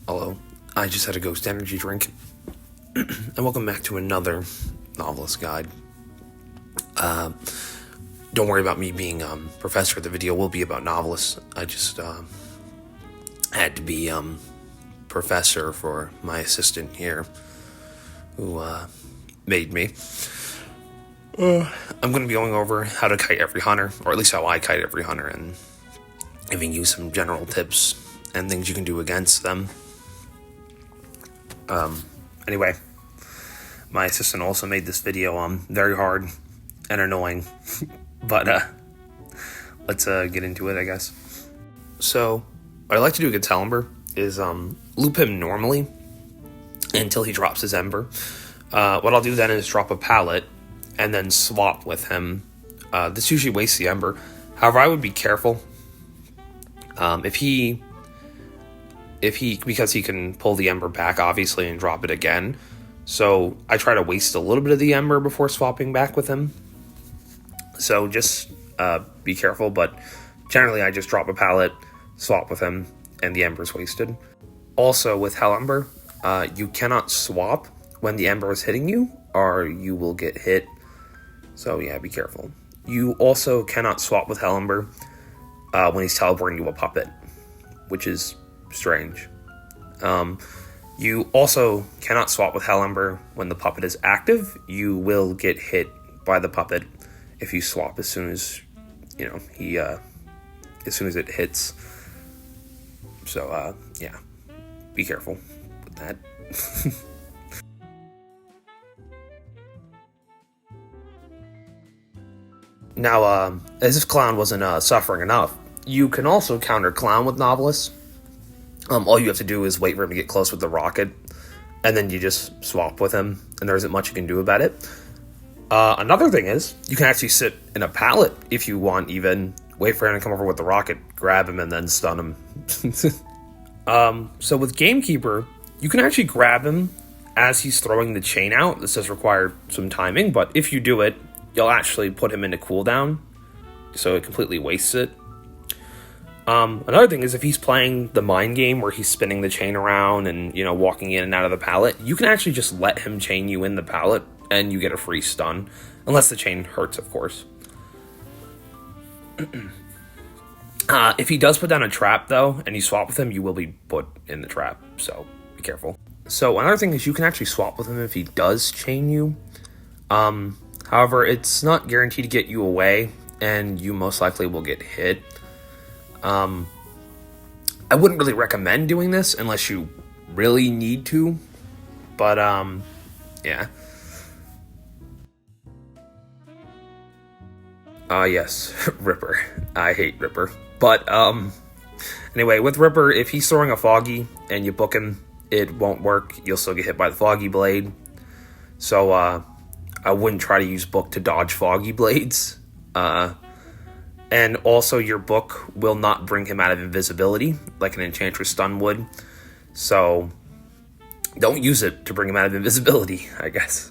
Hello, I just had a Ghost Energy drink, and welcome back to another novelist guide. Don't worry about me being professor. The video will be about novelists. I just had to be professor for my assistant here, who made me. I'm going to be going over how to kite every hunter, or at least how I kite every hunter, and giving you some general tips and things you can do against them. Anyway, my assistant also made this video very hard and annoying, but let's get into it, I guess. So, what I like to do against Hellenber is loop him normally until he drops his ember. What I'll do then is drop a pallet and then swap with him. This usually wastes the ember. However, I would be careful. Because he can pull the ember back, obviously, and drop it again. So I try to waste a little bit of the ember before swapping back with him. So just be careful, but generally I just drop a pallet, swap with him, and the ember's wasted. Also, with Hellenber, you cannot swap when the ember is hitting you, or you will get hit. So yeah, be careful. You also cannot swap with Hellenber when he's teleporting you a puppet, which is strange. You also cannot swap with Hellenber when the puppet is active. You will get hit by the puppet if you swap as soon as as soon as it hits. So yeah, be careful with that. Now, as if Clown wasn't suffering enough, you can also counter Clown with Novelist. All you have to do is wait for him to get close with the rocket, and then you just swap with him, and there isn't much you can do about it. Another thing is, you can actually sit in a pallet if you want, even. Wait for him to come over with the rocket, grab him, and then stun him. So with Gamekeeper, you can actually grab him as he's throwing the chain out. This does require some timing, but if you do it, you'll actually put him into cooldown, so it completely wastes it. Another thing is, if he's playing the mind game where he's spinning the chain around and, walking in and out of the pallet, you can actually just let him chain you in the pallet and you get a free stun. Unless the chain hurts, of course. If he does put down a trap, though, and you swap with him, you will be put in the trap, so be careful. So another thing is, you can actually swap with him if he does chain you. However, it's not guaranteed to get you away, and you most likely will get hit. I wouldn't really recommend doing this unless you really need to, but, yeah. Yes, Ripper. I hate Ripper. But, anyway, with Ripper, if he's throwing a Foggy and you book him, it won't work. You'll still get hit by the Foggy Blade. So, I wouldn't try to use book to dodge Foggy Blades. And also, your book will not bring him out of invisibility, like an Enchantress stun would. So, don't use it to bring him out of invisibility, I guess.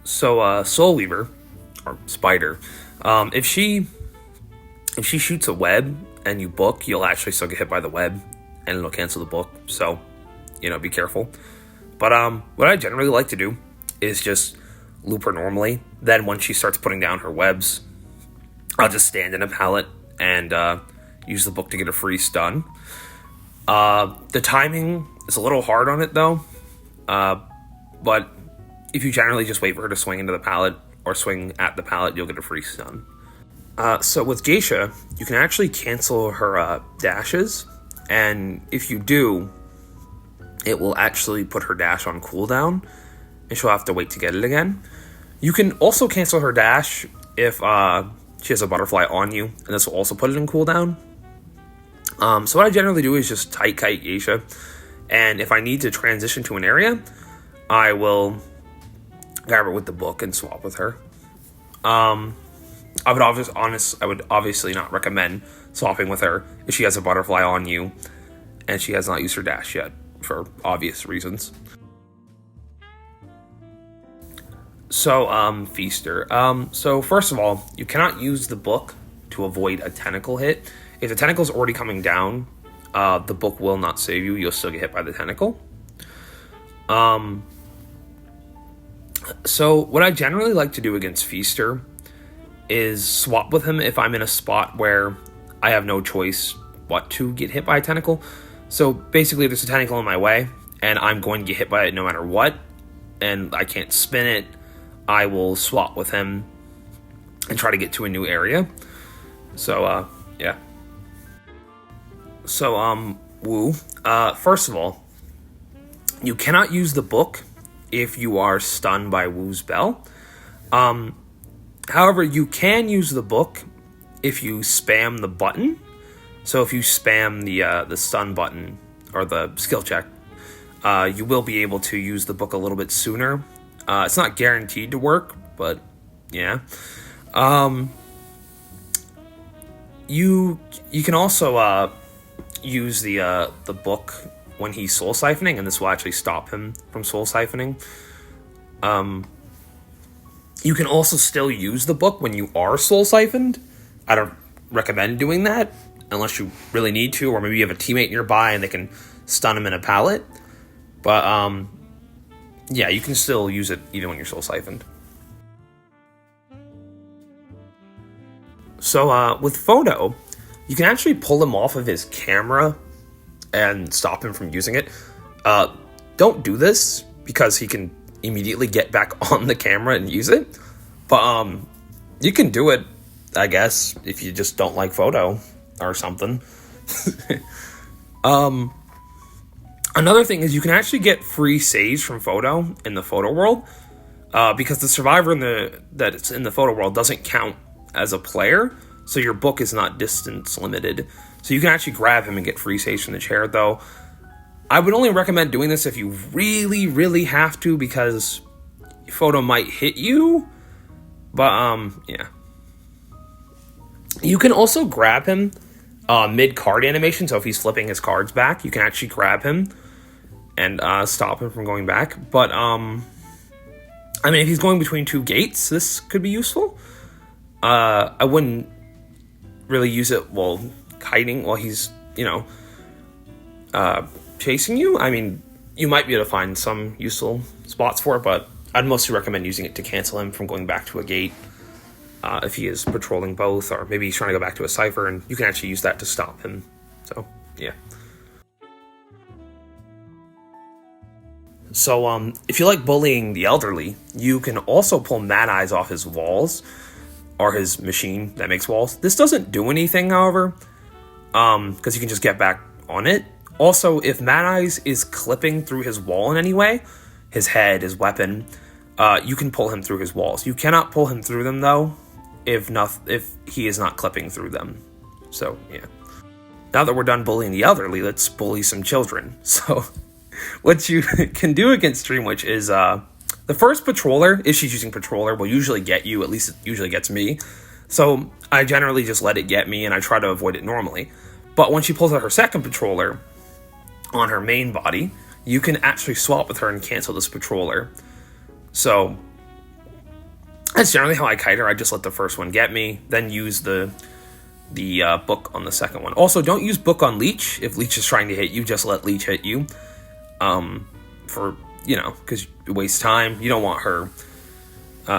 So, Soul Weaver, or Spider, if she shoots a web and you book, you'll actually still get hit by the web, and it'll cancel the book. So, be careful. But what I generally like to do is just loop her normally. Then once she starts putting down her webs, I'll just stand in a pallet and use the book to get a free stun. The timing is a little hard on it, though. But if you generally just wait for her to swing into the pallet or swing at the pallet, you'll get a free stun. So with Geisha, you can actually cancel her dashes. And if you do, it will actually put her dash on cooldown, and she'll have to wait to get it again. You can also cancel her dash if she has a butterfly on you, and this will also put it in cooldown. So what I generally do is just tight kite Geisha, and if I need to transition to an area, I will grab her with the book and swap with her. I would obviously not recommend swapping with her if she has a butterfly on you, and she has not used her dash yet, for obvious reasons. So, Feaster. So first of all, you cannot use the book to avoid a tentacle hit. If the tentacle's already coming down, the book will not save you. You'll still get hit by the tentacle. So what I generally like to do against Feaster is swap with him if I'm in a spot where I have no choice but to get hit by a tentacle. So basically, there's a tentacle in my way, and I'm going to get hit by it no matter what, and I can't spin it. I will swap with him and try to get to a new area. So, yeah. So, Woo. First of all, you cannot use the book if you are stunned by Woo's bell. However, you can use the book if you spam the button. So if you spam the stun button or the skill check, you will be able to use the book a little bit sooner. It's not guaranteed to work, but yeah. You can also use the book when he's soul siphoning, and this will actually stop him from soul siphoning. You can also still use the book when you are soul siphoned. I don't recommend doing that unless you really need to, or maybe you have a teammate nearby and they can stun him in a pallet. But yeah, you can still use it even when you're soul siphoned. So with Photo, you can actually pull him off of his camera and stop him from using it. Don't do this because he can immediately get back on the camera and use it. But you can do it, I guess, if you just don't like Photo or something. Another thing is you can actually get free saves from Photo in the Photo world, because the survivor that's in the Photo world doesn't count as a player, so your book is not distance limited. So you can actually grab him and get free saves from the chair, though. I would only recommend doing this if you really, really have to, because Photo might hit you. But, yeah. You can also grab him mid-card animation, so if he's flipping his cards back, you can actually grab him and stop him from going back. But, I mean, if he's going between two gates, this could be useful. I wouldn't really use it while kiting, while he's, chasing you. I mean, you might be able to find some useful spots for it, but I'd mostly recommend using it to cancel him from going back to a gate. If he is patrolling both, or maybe he's trying to go back to a cipher, and you can actually use that to stop him. So, yeah. So, if you like bullying the elderly, you can also pull Mad Eyes off his walls, or his machine that makes walls. This doesn't do anything, however, because you can just get back on it. Also, if Mad Eyes is clipping through his wall in any way, his head, his weapon, you can pull him through his walls. You cannot pull him through them, though, if he is not clipping through them. So, yeah. Now that we're done bullying the elderly, let's bully some children. So, what you can do against Dreamwitch is, the first patroller, if she's using patroller, will usually get you. At least it usually gets me. So, I generally just let it get me, and I try to avoid it normally. But when she pulls out her second patroller on her main body, you can actually swap with her and cancel this patroller. So, that's generally how I kite her. I just let the first one get me, then use the book on the second one. Also, don't use book on Leech. If Leech is trying to hit you, just let Leech hit you. Because it wastes time. You don't want her.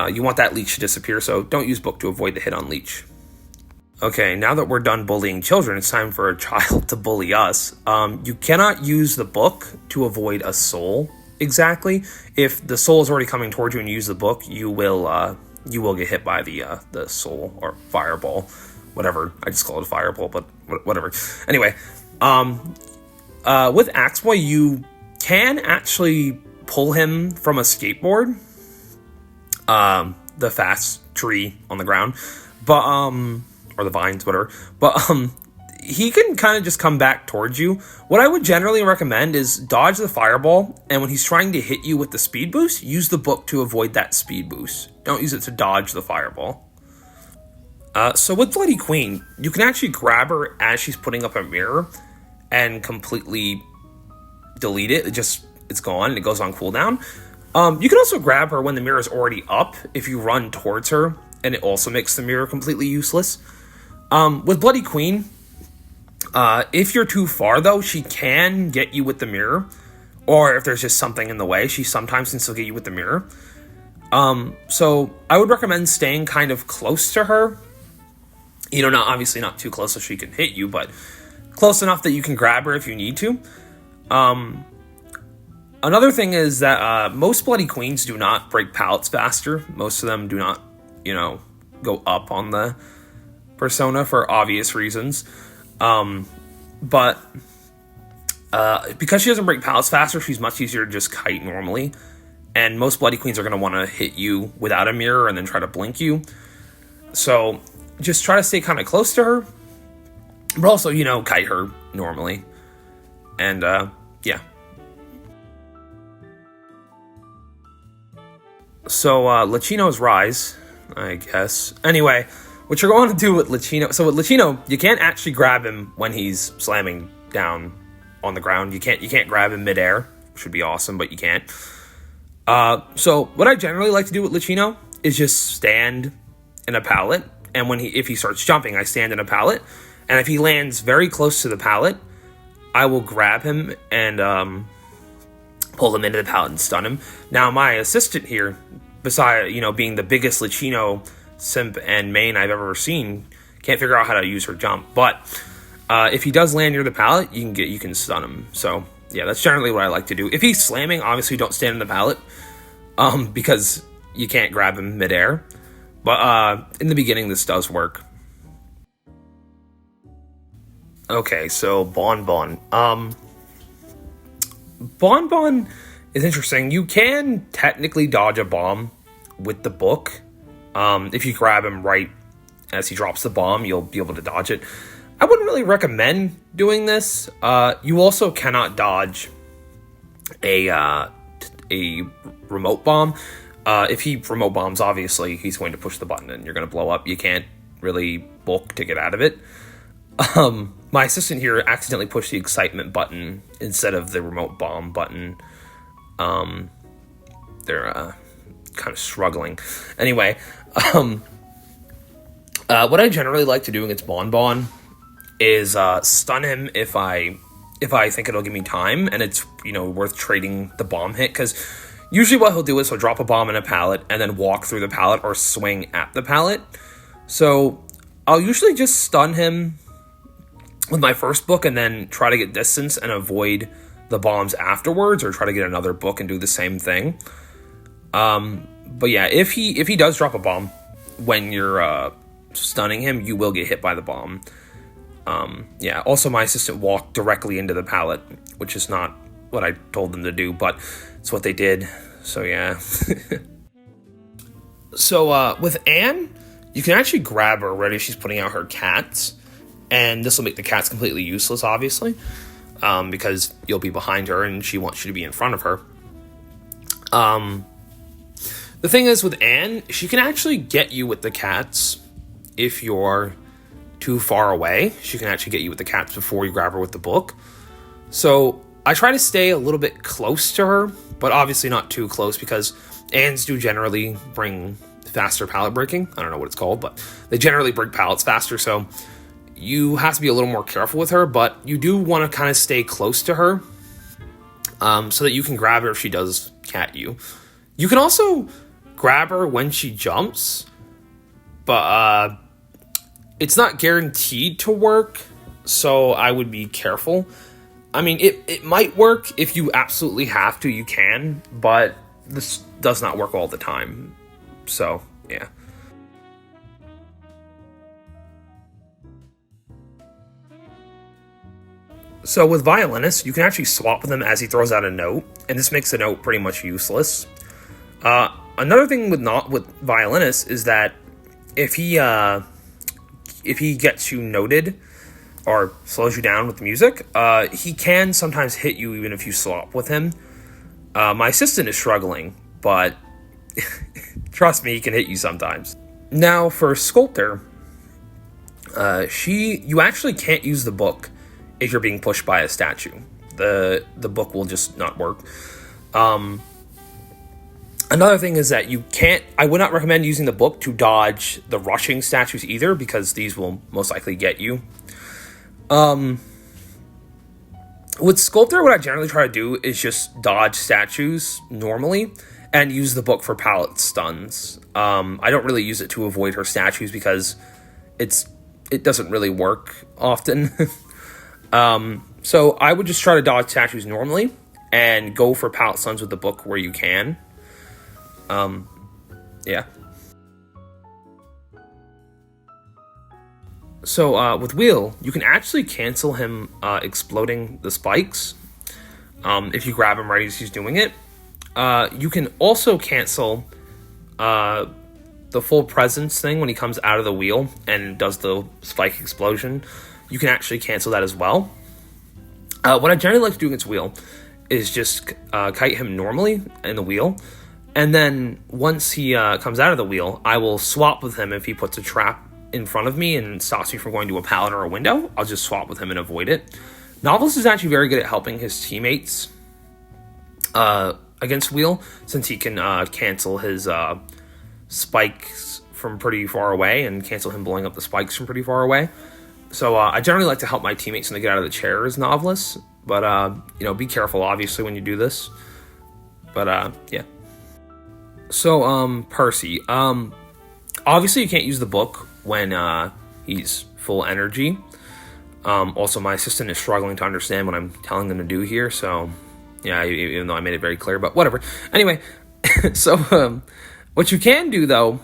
You want that Leech to disappear, so don't use book to avoid the hit on Leech. Okay, now that we're done bullying children, it's time for a child to bully us. You cannot use the book to avoid a soul, exactly. If the soul is already coming towards you and you use the book, you will get hit by the soul or fireball, whatever. I just call it a fireball, but whatever. Anyway, with Axeboy, you can actually pull him from a skateboard, the fast tree on the ground, but or the vines, whatever. But he can kind of just come back towards you. What I would generally recommend is dodge the fireball, and when he's trying to hit you with the speed boost, use the book to avoid that speed boost. Don't use it to dodge the fireball. So with Bloody Queen, you can actually grab her as she's putting up a mirror and completely delete it. It's gone, and it goes on cooldown. You can also grab her when the mirror is already up if you run towards her, and it also makes the mirror completely useless. With Bloody Queen, If you're too far, though, she can get you with the mirror. Or if there's just something in the way, she sometimes can still get you with the mirror. So I would recommend staying kind of close to her. You know, obviously not too close so she can hit you, but close enough that you can grab her if you need to. Another thing is that most Bloody Queens do not break pallets faster. Most of them do not, go up on the persona for obvious reasons. But because she doesn't break pallets faster, she's much easier to just kite normally. And most Bloody Queens are going to want to hit you without a mirror and then try to blink you. So just try to stay kind of close to her. But also, kite her normally. And, yeah. So, Licino's Rise, I guess. Anyway, what you're going to do with Licino... So with Licino, you can't actually grab him when he's slamming down on the ground. You can't grab him midair, which would be awesome, but you can't. So what I generally like to do with Licino is just stand in a pallet, and if he starts jumping, I stand in a pallet, and if he lands very close to the pallet, I will grab him and pull him into the pallet and stun him. Now, my assistant here, besides being the biggest Licino simp and main I've ever seen, can't figure out how to use her jump. But if he does land near the pallet, you can stun him. So yeah, that's generally what I like to do. If he's slamming, obviously don't stand in the pallet, because you can't grab him midair. But in the beginning, this does work. Okay, so Bonbon. Bonbon is interesting. You can technically dodge a bomb with the book. If you grab him right as he drops the bomb, you'll be able to dodge it. I wouldn't really recommend doing this. You also cannot dodge a remote bomb. If he remote bombs, obviously, he's going to push the button and you're going to blow up. You can't really book to get out of it. My assistant here accidentally pushed the excitement button instead of the remote bomb button. They're kind of struggling. Anyway, what I generally like to do against Bonbon is stun him if I think it'll give me time and it's worth trading the bomb hit, because usually what he'll do is he'll drop a bomb in a pallet and then walk through the pallet or swing at the pallet. So I'll usually just stun him with my first book and then try to get distance and avoid the bombs afterwards, or try to get another book and do the same thing. But yeah, if he does drop a bomb when you're stunning him, you will get hit by the bomb. Yeah, also my assistant walked directly into the pallet, which is not what I told them to do, but it's what they did. So yeah. So with Anne, you can actually grab her right as she's putting out her cats. And this will make the cats completely useless, obviously, because you'll be behind her and she wants you to be in front of her. The thing is with Anne, she can actually get you with the cats if you're too far away. She can actually get you with the cats before you grab her with the book. So I try to stay a little bit close to her, but obviously not too close, because Annes do generally bring faster pallet breaking. I don't know what it's called, but they generally break pallets faster, so you have to be a little more careful with her, but you do want to kind of stay close to her so that you can grab her if she does cat you. You can also grab her when she jumps, but it's not guaranteed to work, so I would be careful. I mean, it might work. If you absolutely have to, you can, but this does not work all the time. So, yeah. So with Violinist, you can actually swap with him as he throws out a note, and this makes the note pretty much useless. Another thing with Violinist is that if he gets you noted or slows you down with music, he can sometimes hit you even if you swap with him. My assistant is struggling, but trust me, he can hit you sometimes. Now for Sculptor, you actually can't use the book if you're being pushed by a statue. The book will just not work. Another thing is that I would not recommend using the book to dodge the rushing statues either, because these will most likely get you. With Sculptor, what I generally try to do is just dodge statues normally and use the book for pallet stuns. I don't really use it to avoid her statues because it doesn't really work often. So I would just try to dodge statues normally and go for pallet stuns with the book where you can. Yeah. So with Wheel, you can actually cancel him exploding the spikes if you grab him right as he's doing it. You can also cancel the full presence thing when he comes out of the wheel and does the spike explosion. You can actually cancel that as well. What I generally like to do against Wheel is just kite him normally in the wheel. And then once he comes out of the wheel, I will swap with him if he puts a trap in front of me and stops me from going to a pallet or a window. I'll just swap with him and avoid it. Novelist is actually very good at helping his teammates against Wheel, since he can cancel his spikes from pretty far away and cancel him blowing up the spikes from pretty far away. So I generally like to help my teammates when they get out of the chair as Novelist, but be careful obviously when you do this. But yeah. So Percy, obviously you can't use the book when he's full energy. Also, my assistant is struggling to understand what I'm telling them to do here, so yeah, even though I made it very clear, but whatever. Anyway, so what you can do, though,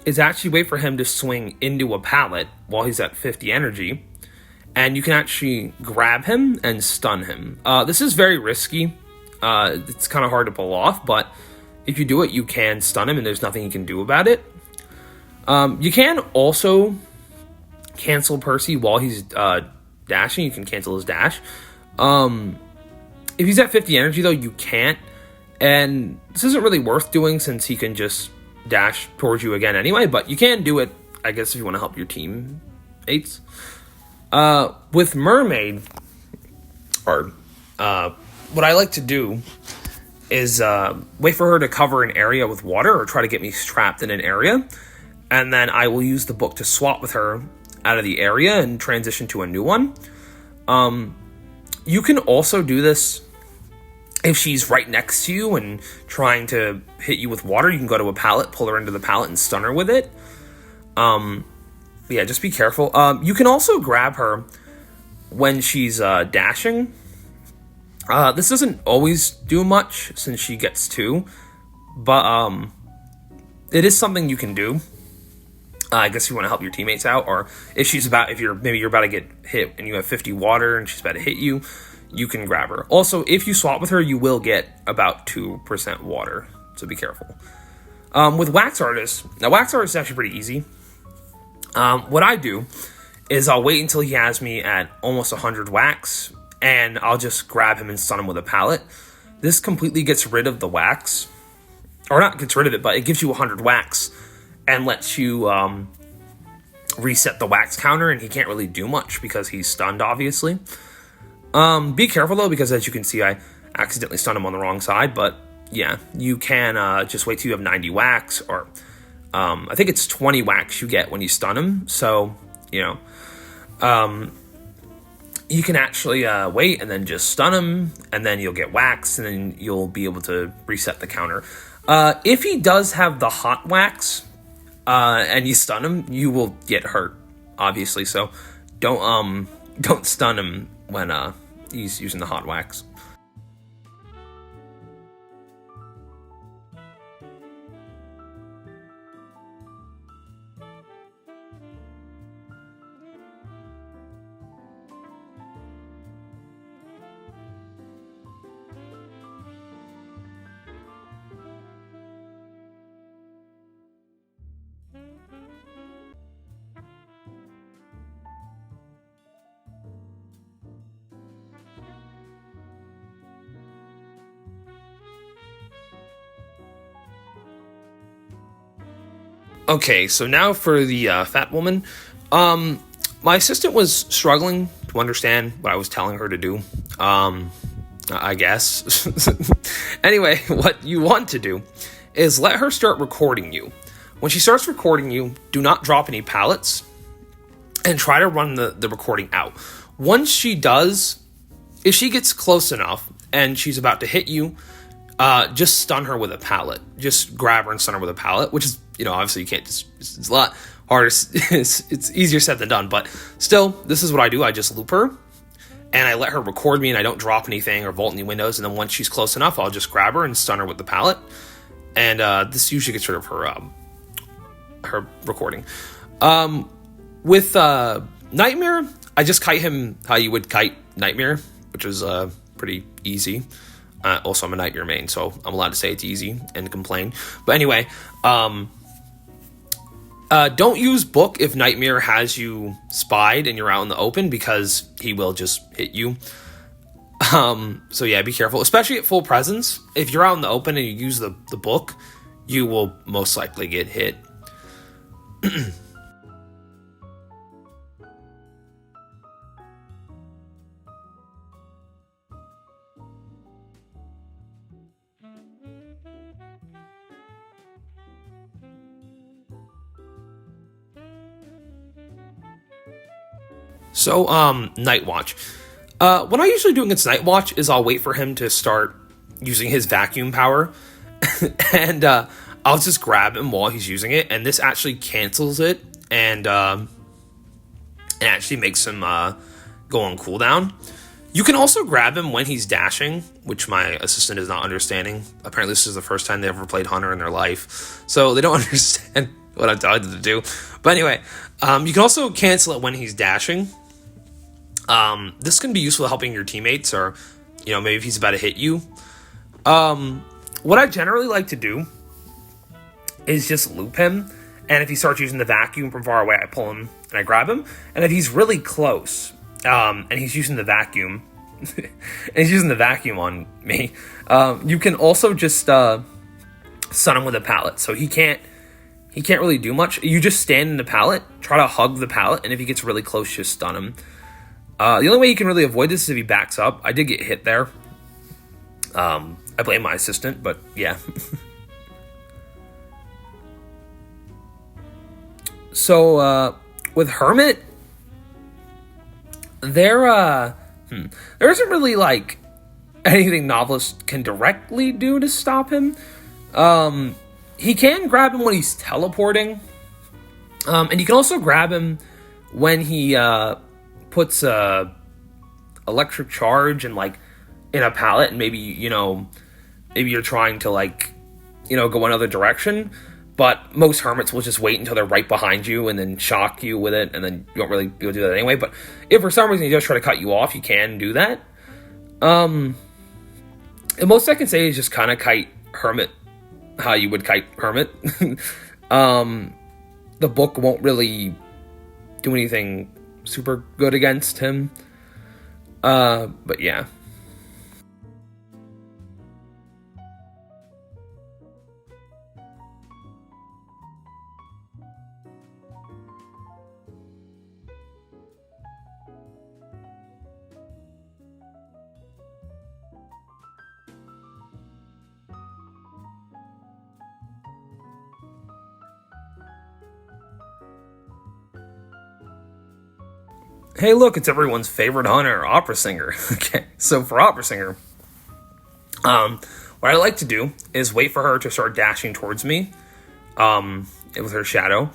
is actually wait for him to swing into a pallet while he's at 50 energy, and you can actually grab him and stun him. This is very risky. It's kind of hard to pull off, but if you do it, you can stun him, and there's nothing you can do about it. You can also cancel Percy while he's dashing. You can cancel his dash. If he's at 50 energy, though, you can't. And this isn't really worth doing since he can just dash towards you again anyway. But you can do it, I guess, if you want to help your teammates. With Mermaid, or what I like to do is wait for her to cover an area with water or try to get me trapped in an area. And then I will use the book to swap with her out of the area and transition to a new one. You can also do this if she's right next to you and trying to hit you with water. You can go to a pallet, pull her into the pallet, and stun her with it. Yeah, just be careful. You can also grab her when she's dashing. This doesn't always do much since she gets 2, but it is something you can do. I guess you want to help your teammates out, or if you're about to get hit and you have 50 water and she's about to hit you, you can grab her. Also, if you swap with her, you will get about 2% water, so be careful. With Wax Artist, now Wax Artist is actually pretty easy. What I do is I'll wait until he has me at almost 100 wax, and I'll just grab him and stun him with a pallet. This completely gets rid of the wax, or not gets rid of it, but it gives you 100 wax and lets you reset the wax counter, and he can't really do much because he's stunned, obviously. Be careful, though, because as you can see, I accidentally stunned him on the wrong side, but yeah, you can just wait till you have 90 wax, or I think it's 20 wax you get when you stun him, so, you can actually wait and then just stun him, and then you'll get wax, and then you'll be able to reset the counter. If he does have the hot wax, and you stun him, you will get hurt, obviously. So don't stun him when he's using the hot wax. Okay, so now for the fat woman. My assistant was struggling to understand what I was telling her to do. I guess. Anyway, what you want to do is let her start recording you. When she starts recording you, do not drop any pallets and try to run the recording out. once she does, if she gets close enough and she's about to hit you, just stun her with a pallet. Just grab her and stun her with a pallet, which is, obviously you can't just, it's a lot harder. It's easier said than done, but still, this is what I do. I just loop her and I let her record me, and I don't drop anything or vault any windows. And then once she's close enough, I'll just grab her and stun her with the pallet. And this usually gets rid of her recording. With Nightmare, I just kite him how you would kite Nightmare, which is pretty easy. Also, I'm a Nightmare main, so I'm allowed to say it's easy and complain. But anyway, don't use Book if Nightmare has you spied and you're out in the open, because he will just hit you. So yeah, be careful, especially at full presence. If you're out in the open and you use the Book, you will most likely get hit. So, Night Watch. What I usually do against Night Watch is I'll wait for him to start using his vacuum power, and I'll just grab him while he's using it, and this actually cancels it, and it actually makes him go on cooldown. You can also grab him when he's dashing, which my assistant is not understanding. Apparently this is the first time they ever played Hunter in their life, so they don't understand what I'm telling them to do. But anyway, you can also cancel it when he's dashing. This can be useful helping your teammates, or, maybe if he's about to hit you. What I generally like to do is just loop him, and if he starts using the vacuum from far away, I pull him and I grab him. And if he's really close, and he's using the vacuum, and he's using the vacuum on me, you can also just stun him with a pallet. So he can't really do much. You just stand in the pallet, try to hug the pallet, and if he gets really close, just stun him. The only way you can really avoid this is if he backs up. I did get hit there. I blame my assistant, but yeah. So, with Hermit, there isn't really, anything Novelist can directly do to stop him. He can grab him when he's teleporting. And you can also grab him when he, puts electric charge and in a pallet, and maybe you're trying to go another direction, but most hermits will just wait until they're right behind you and then shock you with it, and then you don't really be able to do that anyway. But if for some reason he does try to cut you off, you can do that. And most I can say is just kind of kite Hermit how you would kite Hermit. The Book won't really do anything super good against him. But yeah. Hey, look, it's everyone's favorite hunter, opera singer. Okay, so for opera singer, what I like to do is wait for her to start dashing towards me, with her shadow,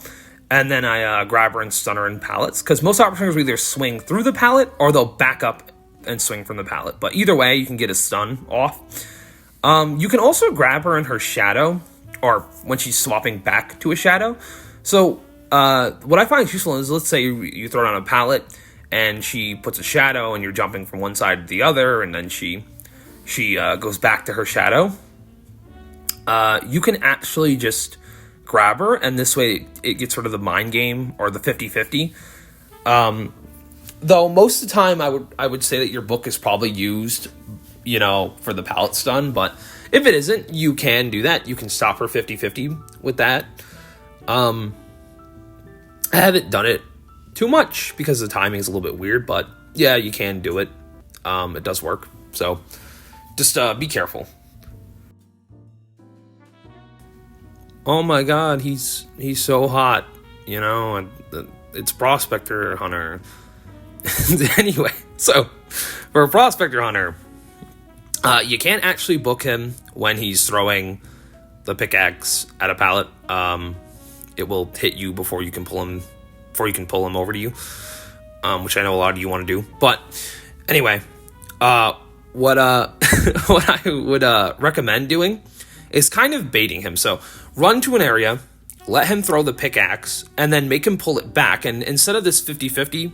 and then I grab her and stun her in pallets, because most opera singers will either swing through the pallet or they'll back up and swing from the pallet. But either way, you can get a stun off. You can also grab her in her shadow, or when she's swapping back to a shadow. So what I find is useful is, let's say you throw down a pallet and she puts a shadow and you're jumping from one side to the other, and then she goes back to her shadow. You can actually just grab her, and this way it gets rid of the mind game, or the 50-50. Though most of the time I would say that your Book is probably used, for the pallet stun, but if it isn't, you can do that. You can stop her 50-50 with that. I haven't done it too much because the timing is a little bit weird, but yeah, you can do it. It does work. So just be careful. Oh my god, he's so hot, and it's Prospector Hunter. Anyway, so for a prospector hunter, you can't actually book him when he's throwing the pickaxe at a pallet. It will hit you before you can pull him over to you, which I know a lot of you want to do. But anyway, what what I would recommend doing is kind of baiting him. So run to an area, let him throw the pickaxe, and then make him pull it back. And instead of this 50-50,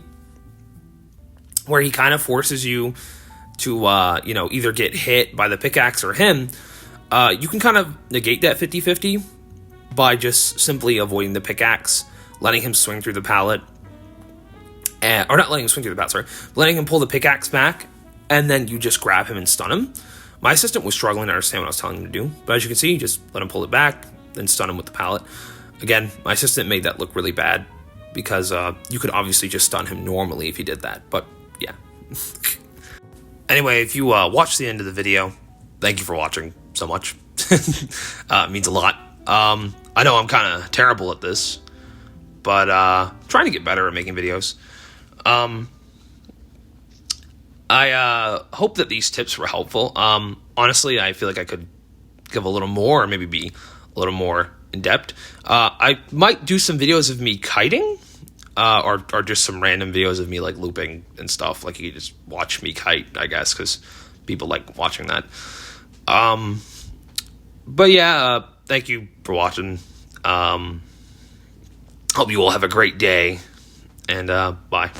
where he kind of forces you to, either get hit by the pickaxe or him, you can kind of negate that 50-50 by just simply avoiding the pickaxe, letting him swing through the pallet, or not letting him swing through the pallet, sorry, letting him pull the pickaxe back, and then you just grab him and stun him. My assistant was struggling to understand what I was telling him to do, but as you can see, just let him pull it back, then stun him with the pallet. Again, my assistant made that look really bad, because you could obviously just stun him normally if you did that, but yeah. Anyway, if you watched the end of the video, thank you for watching so much. It means a lot. I know I'm kind of terrible at this, but trying to get better at making videos. I hope that these tips were helpful. Honestly, I feel like I could give a little more, or maybe be a little more in depth. I might do some videos of me kiting, or just some random videos of me like looping and stuff. Like you could just watch me kite, I guess, because people like watching that. But yeah, thank you for watching. Hope you all have a great day, and bye.